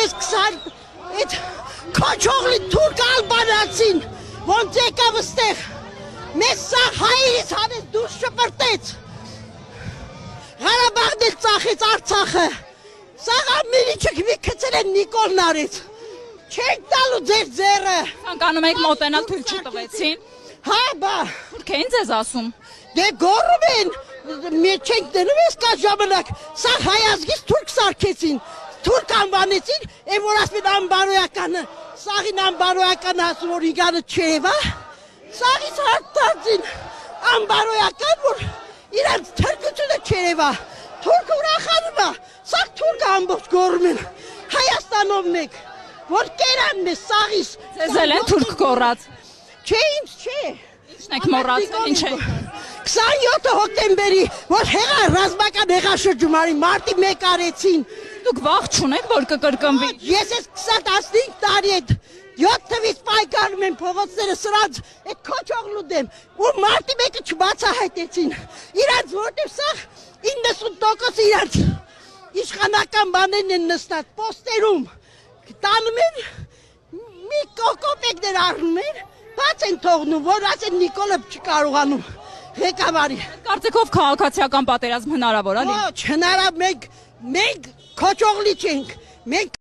ես 20 այդ քոչողլի թուրք ալբանացին ոնց եկավ ստեղ մեզ սա հայերից հանեց դուրս շպրտեց Ղարաբաղն էլ ծախեց Արցախը սա ամենիչը մի քցել են Նիկոլն արեց չենք տալու ձեր ձեռը Ցանկանում եք մոտենալ թույլ չտվեցին հա բա Թուրք են ձեզ ասում դե գոռում են Մենք չենք դնում ես կա ժամանակ, սա հայազգից թուրք սարքեցին, թուրք անվանեցին, են որ ասպին անբարոյականը, սաղին անբարոյականը ասում որ իգանը չեվա, սաղից հարտացին անբարոյական, որ իրանց թրկությունը չերևա, թուրքը ուրախանում է, սաղ թուրքը ամբողջ գոռում են, Հայաստանով մեկ, որ կերանն է սաղից։ Ձեզ էլ են թուրք գոռած։ Չէ, ինձ չէ։ Ինչն եք մոռացել, ինչ եք։ 27 հոկտեմբերի, որ ռազմական հեղաշրջումարի մարտի 1 արեցին։ Դուք վախ չունեք, որ կկրկնվի։ Ես ես 25 տարի այդ 7 թվից պայքարում եմ փողոցները սրանց այդ քոչողլու դեմ, ու մարտի 1-ը չբացահայտեցին։ Իրանց որտեղ սա 90% իրանց իշխանական բաներն են նստած պոստերում։ Տանում են մի կոկոպեկներ առնում են, բաց են թողնում, որ ասեն Նիկոլը չկարողանում։ Ղեկավարի։ Կարծիքով քաղաքացիական պատերազմ հնարավոր է։ Ոչ, հնարավոր մենք քոչողլի չենք։ Մենք